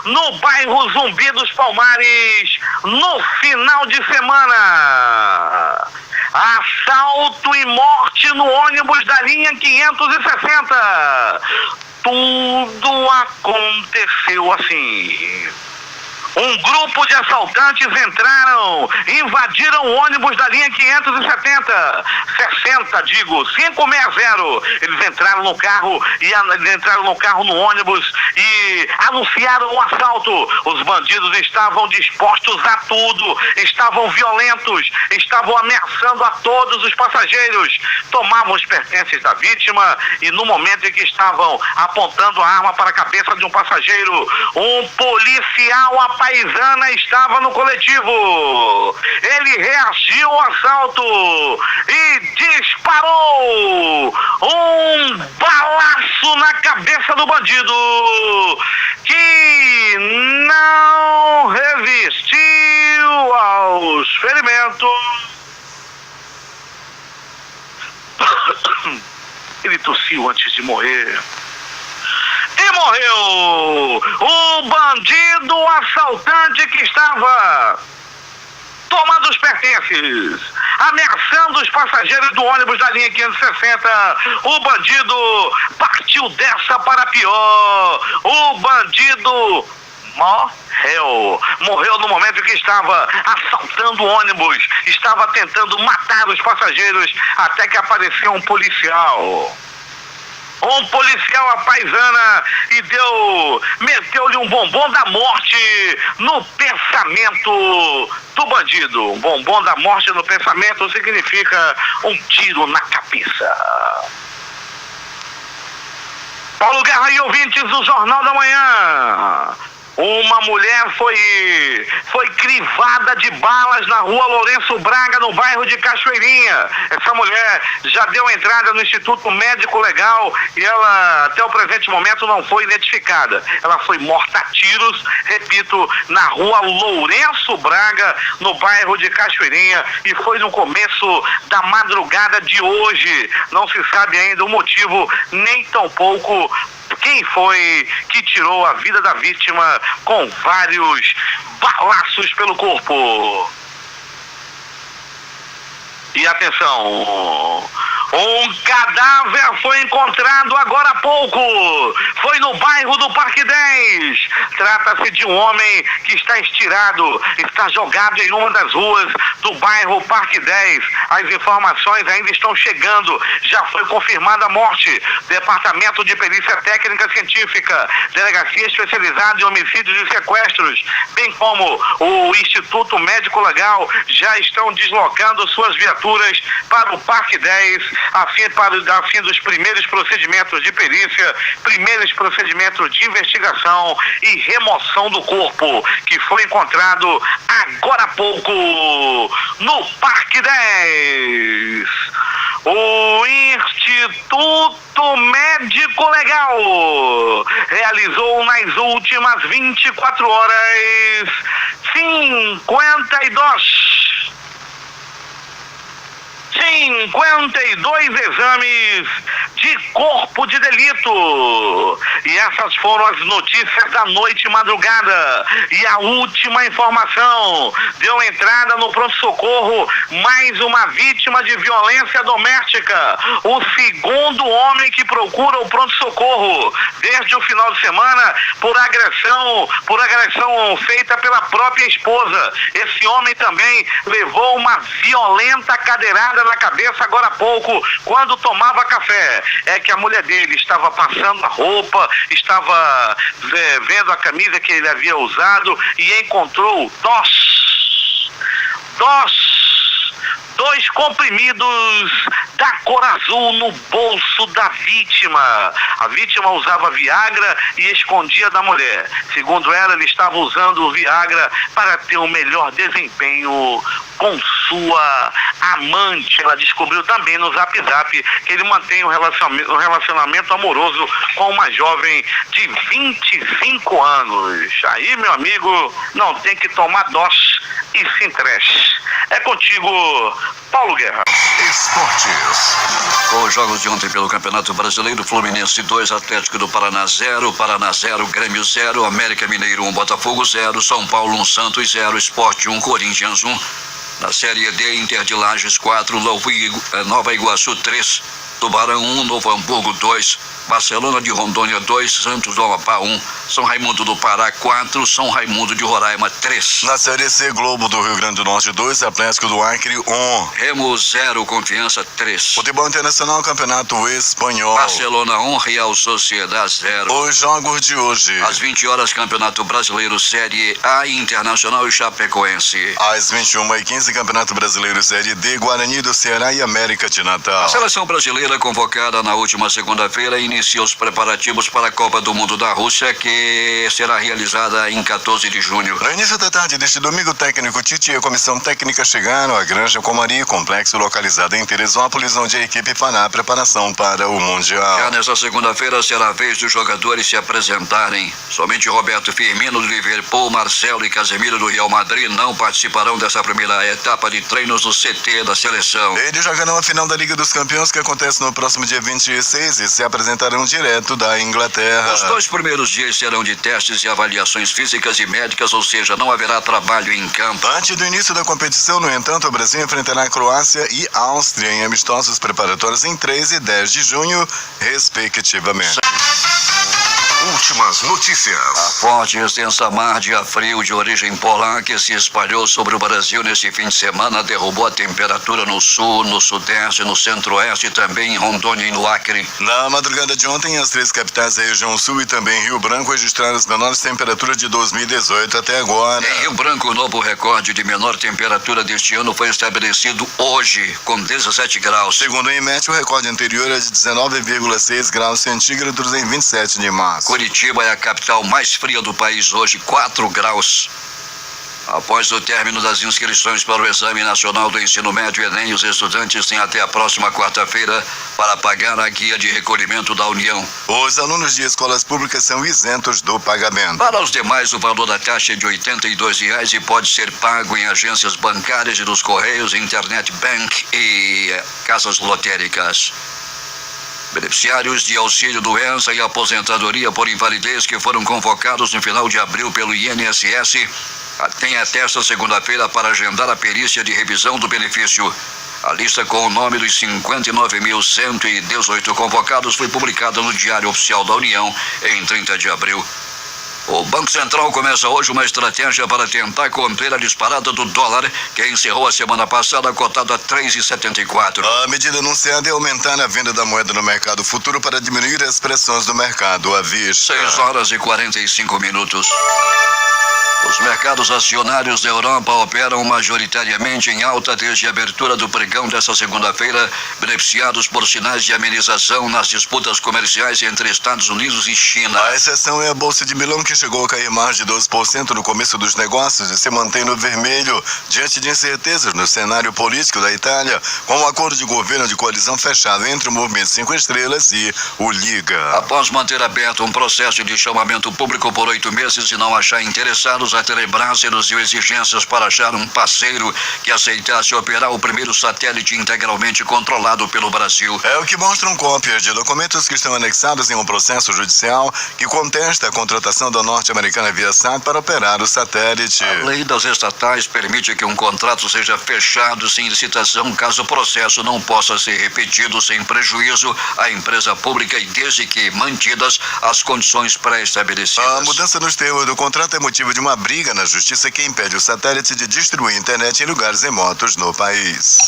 no bairro Zumbi dos Palmares no final de semana. Assalto e morte no ônibus da linha 560. Tudo aconteceu assim. Um grupo de assaltantes invadiram o ônibus da linha 570, 560. Eles entraram no carro no ônibus e anunciaram um assalto. Os bandidos estavam dispostos a tudo, estavam violentos, estavam ameaçando a todos os passageiros. Tomavam os pertences da vítima e no momento em que estavam apontando a arma para a cabeça de um passageiro, um policial à paisana estava no coletivo. Ele reagiu ao assalto e disparou um balaço na cabeça do bandido, que não resistiu aos ferimentos. Ele tossiu antes de morrer. E morreu o bandido assaltante que estava tomando os pertences, ameaçando os passageiros do ônibus da linha 560. O bandido partiu dessa para pior. O bandido morreu no momento em que estava assaltando o ônibus, estava tentando matar os passageiros, até que apareceu um policial à paisana e meteu-lhe um bombom da morte no pensamento do bandido. Um bombom da morte no pensamento significa um tiro na cabeça. Paulo Guerra e ouvintes do Jornal da Manhã. Uma mulher foi crivada de balas na rua Lourenço Braga, no bairro de Cachoeirinha. Essa mulher já deu entrada no Instituto Médico Legal e ela, até o presente momento, não foi identificada. Ela foi morta a tiros, repito, na rua Lourenço Braga, no bairro de Cachoeirinha, e foi no começo da madrugada de hoje. Não se sabe ainda o motivo, nem tampouco quem foi que tirou a vida da vítima com vários balaços pelo corpo. E atenção, um cadáver foi encontrado agora há pouco. Foi no bairro do Parque 10. Trata-se de um homem que está estirado, está jogado em uma das ruas do bairro Parque 10. As informações ainda estão chegando. Já foi confirmada a morte. Departamento de Perícia Técnica Científica, Delegacia Especializada em Homicídios e Sequestros, bem como o Instituto Médico Legal, já estão deslocando suas viaturas para o Parque 10, a fim dos primeiros procedimentos de perícia, primeiros procedimentos de investigação e remoção do corpo, que foi encontrado agora há pouco no Parque 10. O Instituto Médico Legal realizou nas últimas 24 horas 52 exames de corpo de delito. E essas foram as notícias da noite e madrugada. E a última informação: deu entrada no pronto-socorro mais uma vítima de violência doméstica. O segundo homem que procura o pronto-socorro desde o final de semana por agressão feita pela própria esposa. Esse homem também levou uma violenta cadeirada na cabeça agora há pouco, quando tomava café. É que a mulher dele estava passando a roupa, estava vendo a camisa que ele havia usado e encontrou dois comprimidos da cor azul no bolso da vítima. A vítima usava Viagra e escondia da mulher. Segundo ela, ele estava usando o Viagra para ter um melhor desempenho com sua amante. Ela descobriu também no Zap Zap que ele mantém um relacionamento amoroso com uma jovem de 25 anos. Aí, meu amigo, não tem que tomar dose e se entregue. É contigo, Paulo Guerra. Esportes. Os jogos de ontem pelo Campeonato Brasileiro: Fluminense 2, Atlético do Paraná 0, Paraná 0, Grêmio 0, América Mineiro 1, Botafogo 0, São Paulo 1, Santos 0, Sport 1, Corinthians 1. Na Série D, Inter de Lages 4, Nova Iguaçu 3, Tubarão 1, Novo Hamburgo 2, Barcelona de Rondônia 2, Santos do Amapá 1, São Raimundo do Pará 4, São Raimundo de Roraima 3. Na Série C, Globo do Rio Grande do Norte 2, Atlético do Acre 1. Remo 0, Confiança 3. Futebol Internacional, Campeonato Espanhol. Barcelona 1, Real Sociedade 0. Os jogos de hoje. Às 20 horas, Campeonato Brasileiro Série A, Internacional e Chapecoense. Às 21h15, Campeonato Brasileiro Série D, Guarani do Ceará e América de Natal. A seleção brasileira, convocada na última segunda-feira, inicia os preparativos para a Copa do Mundo da Rússia, que será realizada em 14 de junho. No início da tarde deste domingo, o técnico Tite e a comissão técnica chegaram à Granja Comari, complexo localizado em Teresópolis, onde a equipe fará a preparação para o Mundial. Já nesta segunda-feira será a vez dos jogadores se apresentarem. Somente Roberto Firmino do Liverpool, Marcelo e Casemiro do Real Madrid não participarão dessa primeira etapa de treinos no CT da seleção. Eles jogarão a final da Liga dos Campeões, que acontece no próximo dia 26, e se apresentarão direto da Inglaterra. Os 2 primeiros dias serão de testes e avaliações físicas e médicas, ou seja, não haverá trabalho em campo. Antes do início da competição, no entanto, o Brasil enfrentará a Croácia e Áustria em amistosos preparatórios em 3 e 10 de junho, respectivamente. Últimas notícias. A forte e extensa mar de ar frio de origem polar que se espalhou sobre o Brasil neste fim de semana derrubou a temperatura no sul, no sudeste, no centro-oeste e também em Rondônia e no Acre. Na madrugada de ontem, as 3 capitais da região sul e também Rio Branco registraram as menores temperaturas de 2018 até agora. Em Rio Branco, o novo recorde de menor temperatura deste ano foi estabelecido hoje, com 17 graus. Segundo o IMET, o recorde anterior é de 19,6 graus centígrados em 27 de março. Curitiba é a capital mais fria do país hoje, 4 graus. Após o término das inscrições para o Exame Nacional do Ensino Médio Enem, os estudantes têm até a próxima quarta-feira para pagar a guia de recolhimento da União. Os alunos de escolas públicas são isentos do pagamento. Para os demais, o valor da taxa é de R$ 82 e pode ser pago em agências bancárias e dos Correios, Internet Bank e casas lotéricas. Beneficiários de auxílio-doença e aposentadoria por invalidez que foram convocados no final de abril pelo INSS têm até esta segunda-feira para agendar a perícia de revisão do benefício. A lista com o nome dos 59.118 convocados foi publicada no Diário Oficial da União em 30 de abril. O Banco Central começa hoje uma estratégia para tentar conter a disparada do dólar, que encerrou a semana passada cotado a 3,74. A medida anunciada é aumentar a venda da moeda no mercado futuro para diminuir as pressões do mercado à vista. 6 horas e 45 minutos. Os mercados acionários da Europa operam majoritariamente em alta desde a abertura do pregão desta segunda-feira, beneficiados por sinais de amenização nas disputas comerciais entre Estados Unidos e China. A exceção é a Bolsa de Milão, que chegou a cair mais de 12% no começo dos negócios e se mantém no vermelho, diante de incertezas no cenário político da Itália, com um acordo de governo de coalizão fechado entre o Movimento 5 Estrelas e o Liga. Após manter aberto um processo de chamamento público por 8 meses e não achar interessados, a Telebrás reduziu exigências para achar um parceiro que aceitasse operar o primeiro satélite integralmente controlado pelo Brasil. É o que mostram cópias de documentos que estão anexados em um processo judicial que contesta a contratação da norte-americana Viasat para operar o satélite. A lei das estatais permite que um contrato seja fechado sem licitação caso o processo não possa ser repetido sem prejuízo à empresa pública e desde que mantidas as condições pré-estabelecidas. A mudança nos termos do contrato é motivo de uma briga na justiça que impede o satélite de distribuir internet em lugares remotos no país.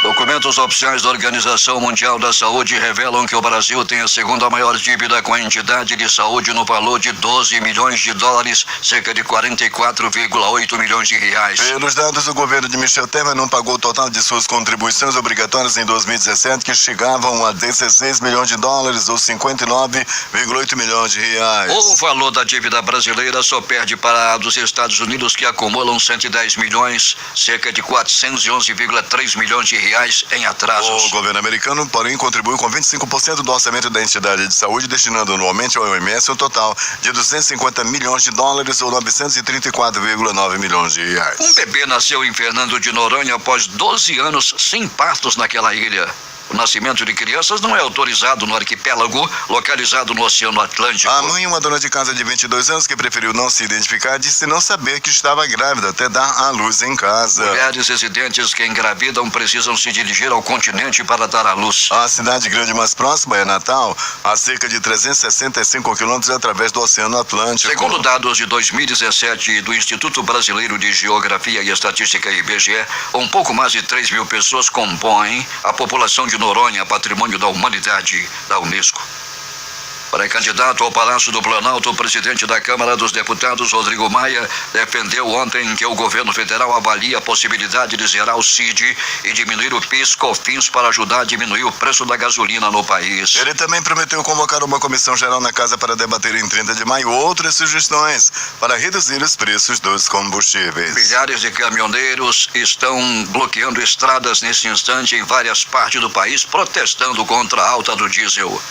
Documentos oficiais da Organização Mundial da Saúde revelam que o Brasil tem a segunda maior dívida com a entidade de saúde no valor de 12 milhões de dólares, cerca de 44,8 milhões de reais. Pelos dados, o governo de Michel Temer não pagou o total de suas contribuições obrigatórias em 2017, que chegavam a 16 milhões de dólares ou 59,8 milhões de reais. O valor da dívida brasileira só perde para a dos Estados Unidos, que acumulam 110 milhões, cerca de 411,3 milhões de reais em atrasos. O governo americano, porém, contribuiu com 25% do orçamento da entidade de saúde, destinando anualmente ao OMS um total de 250 milhões de dólares ou 934,9 milhões de reais. Um bebê nasceu em Fernando de Noronha após 12 anos sem partos naquela ilha. O O nascimento de crianças não é autorizado no arquipélago, localizado no Oceano Atlântico. A mãe, uma dona de casa de 22 anos que preferiu não se identificar, disse não saber que estava grávida até dar à luz em casa. Mulheres residentes que engravidam precisam se dirigir ao continente para dar à luz. A cidade grande mais próxima é Natal, a cerca de 365 quilômetros através do Oceano Atlântico. Segundo dados de 2017 do Instituto Brasileiro de Geografia e Estatística IBGE, um pouco mais de 3 mil pessoas compõem a população de Noronha, patrimônio da humanidade da Unesco. Pré-candidato ao Palácio do Planalto, o presidente da Câmara dos Deputados, Rodrigo Maia, defendeu ontem que o governo federal avalia a possibilidade de zerar o CID e diminuir o PIS/COFINS para ajudar a diminuir o preço da gasolina no país. Ele também prometeu convocar uma comissão geral na casa para debater em 30 de maio outras sugestões para reduzir os preços dos combustíveis. Milhares de caminhoneiros estão bloqueando estradas nesse instante em várias partes do país, protestando contra a alta do diesel.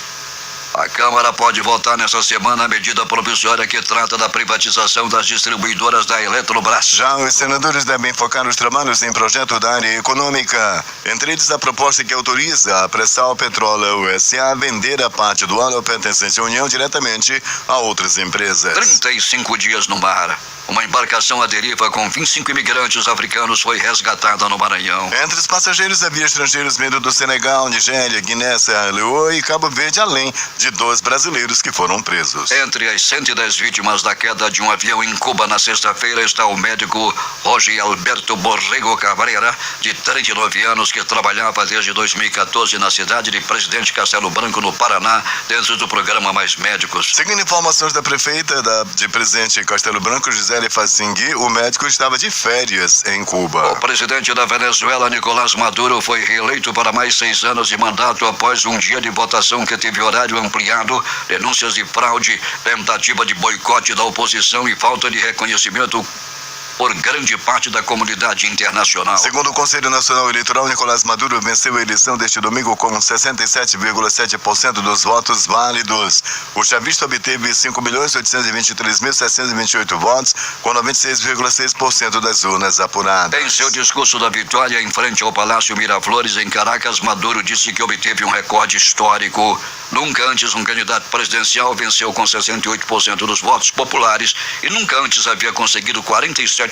A Câmara pode votar nessa semana a medida provisória que trata da privatização das distribuidoras da Eletrobras. Já os senadores devem focar os trabalhos em projeto da área econômica. Entre eles, a proposta que autoriza a Pressal Petroleum S.A. a vender a parte do óleo pertencente à União diretamente a outras empresas. 35 dias no mar. Uma embarcação à deriva com 25 imigrantes africanos foi resgatada no Maranhão. Entre os passageiros havia estrangeiros vindo do Senegal, Nigéria, Guiné, Serra Leoa e Cabo Verde, além de 2 brasileiros que foram presos. Entre as 110 vítimas da queda de um avião em Cuba na sexta-feira está o médico Roger Alberto Borrego Cabrera, de 39 anos, que trabalhava desde 2014 na cidade de Presidente Castelo Branco, no Paraná, dentro do programa Mais Médicos. Segundo informações da prefeita de Presidente Castelo Branco, Gisele Facingui, o médico estava de férias em Cuba. O presidente da Venezuela, Nicolás Maduro, foi reeleito para mais 6 anos de mandato após um dia de votação que teve horário ampliado, denúncias de fraude, tentativa de boicote da oposição e falta de reconhecimento por grande parte da comunidade internacional. Segundo o Conselho Nacional Eleitoral, Nicolás Maduro venceu a eleição deste domingo com 67,7% dos votos válidos. O chavista obteve 5.823.728 votos, com 96,6% das urnas apuradas. Em seu discurso da vitória em frente ao Palácio Miraflores, em Caracas, Maduro disse que obteve um recorde histórico. Nunca antes um candidato presidencial venceu com 68% dos votos populares e nunca antes havia conseguido 47%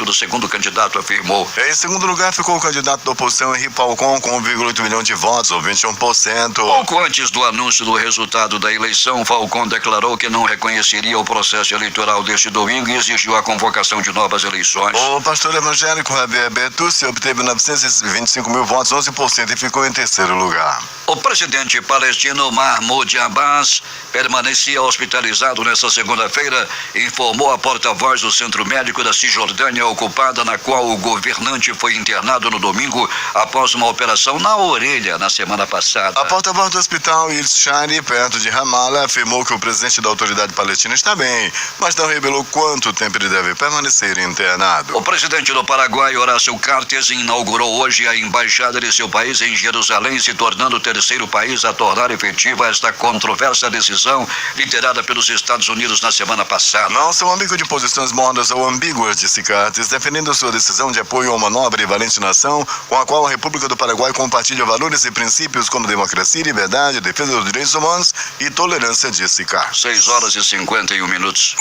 do segundo candidato, afirmou. Em segundo lugar ficou o candidato da oposição, Henri Falcon, com 1,8 milhão de votos, ou 21%. Pouco antes do anúncio do resultado da eleição, Falcon declarou que não reconheceria o processo eleitoral deste domingo e exigiu a convocação de novas eleições. O pastor evangélico Javier Bertucci obteve 925 mil votos, 11%, e ficou em terceiro lugar. O presidente palestino Mahmoud Abbas permanecia hospitalizado nesta segunda-feira, informou a porta-voz do Centro Médico da Cisjordânia ocupada, na qual o governante foi internado no domingo após uma operação na orelha na semana passada. A porta-voz do hospital Il-Shari, perto de Ramallah, afirmou que o presidente da autoridade palestina está bem, mas não revelou quanto tempo ele deve permanecer internado. O presidente do Paraguai, Horácio Cartes, inaugurou hoje a embaixada de seu país em Jerusalém, se tornando o terceiro país a tornar efetiva esta controversa decisão liderada pelos Estados Unidos na semana passada. Não sou amigo de posições mornas ou ambíguas, disse Cartes, defendendo sua decisão de apoio a uma nobre e valente nação com a qual a República do Paraguai compartilha valores e princípios como democracia, liberdade, defesa dos direitos humanos e tolerância, disse Cartes. 6h51.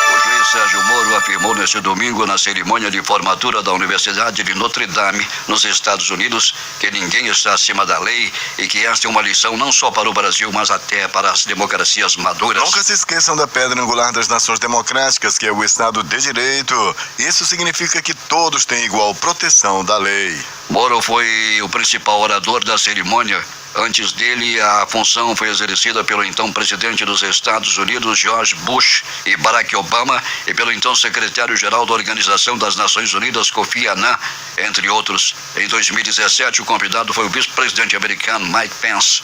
O juiz Sérgio Moro afirmou neste domingo, na cerimônia de formatura da Universidade de Notre Dame, nos Estados Unidos, que ninguém está acima da lei e que esta é uma lição não só para o Brasil, mas até para as democracias maduras. Nunca se esqueçam da pedra angular das nações democráticas, que é o Estado de Direito. Isso significa que todos têm igual proteção da lei. Moro foi o principal orador da cerimônia. Antes dele, a função foi exercida pelo então presidente dos Estados Unidos, George Bush, e Barack Obama, e pelo então secretário-geral da Organização das Nações Unidas, Kofi Annan, entre outros. Em 2017, o convidado foi o vice-presidente americano Mike Pence.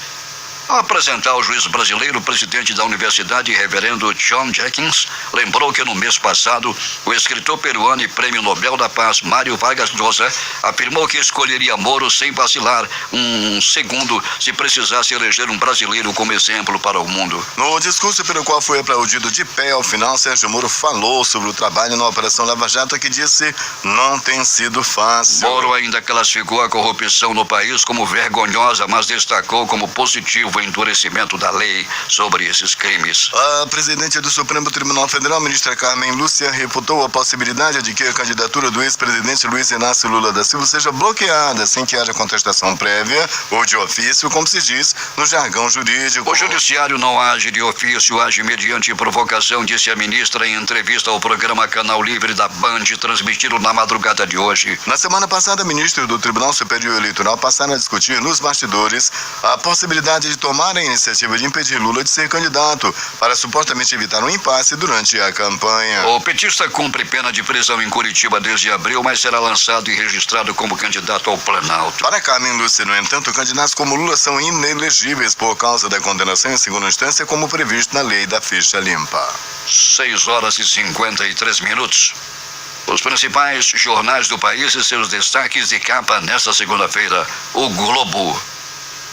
Ao apresentar o juiz brasileiro, o presidente da universidade, reverendo John Jenkins, lembrou que no mês passado, o escritor peruano e prêmio Nobel da Paz, Mário Vargas Llosa, afirmou que escolheria Moro sem vacilar um segundo se precisasse eleger um brasileiro como exemplo para o mundo. No discurso pelo qual foi aplaudido de pé ao final, Sérgio Moro falou sobre o trabalho na Operação Lava Jato, que disse não tem sido fácil. Moro ainda classificou a corrupção no país como vergonhosa, mas destacou como positivo o endurecimento da lei sobre esses crimes. A presidente do Supremo Tribunal Federal, ministra Carmen Lúcia, refutou a possibilidade de que a candidatura do ex-presidente Luiz Inácio Lula da Silva seja bloqueada sem que haja contestação prévia ou de ofício, como se diz no jargão jurídico. O judiciário não age de ofício, age mediante provocação, disse a ministra em entrevista ao programa Canal Livre da Band, transmitido na madrugada de hoje. Na semana passada, ministros do Tribunal Superior Eleitoral passaram a discutir nos bastidores a possibilidade de tomar a iniciativa de impedir Lula de ser candidato, para supostamente evitar um impasse durante a campanha. O petista cumpre pena de prisão em Curitiba desde abril, mas será lançado e registrado como candidato ao Planalto. Para Carmen Lúcia, no entanto, candidatos como Lula são inelegíveis por causa da condenação em segunda instância, como previsto na lei da ficha limpa. 6h53. Os principais jornais do país e seus destaques de capa nesta segunda-feira. O Globo.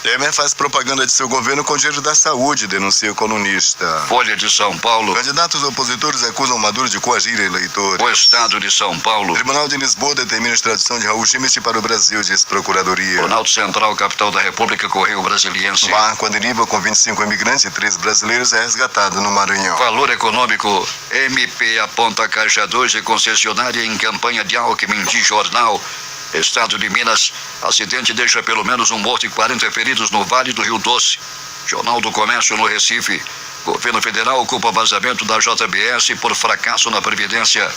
Temer faz propaganda de seu governo com dinheiro da saúde, denuncia o colunista. Folha de São Paulo. Candidatos opositores acusam Maduro de coagir eleitores. O Estado de São Paulo. Tribunal de Lisboa determina a extradição de Raul Schmitt para o Brasil, diz Procuradoria. Planalto Central, capital da República, Correio Brasiliense. Barco à deriva com 25 imigrantes e 3 brasileiros é resgatado no Maranhão. Valor econômico. MP aponta a Caixa 2 e concessionária em campanha de Alckmin, de jornal. Estado de Minas, acidente deixa pelo menos um morto e 40 feridos no Vale do Rio Doce. Jornal do Comércio no Recife. Governo Federal ocupa vazamento da JBS por fracasso na Previdência.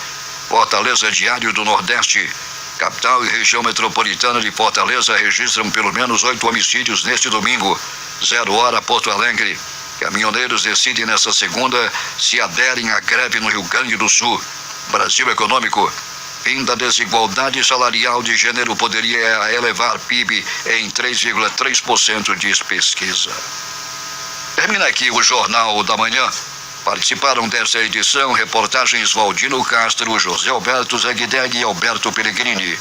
Fortaleza, Diário do Nordeste. Capital e região metropolitana de Fortaleza registram pelo menos 8 homicídios neste domingo. 0 hora, Porto Alegre. Caminhoneiros decidem nesta segunda se aderem à greve no Rio Grande do Sul. Brasil Econômico. Fim da desigualdade salarial de gênero poderia elevar PIB em 3,3%, diz pesquisa. Termina aqui o Jornal da Manhã. Participaram desta edição reportagens Valdino Castro, José Alberto Zegdeg e Alberto Pellegrini.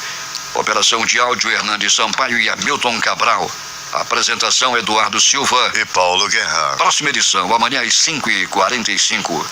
Operação de áudio Hernandes Sampaio e Hamilton Cabral. Apresentação Eduardo Silva e Paulo Guerra. Próxima edição, amanhã às 5h45.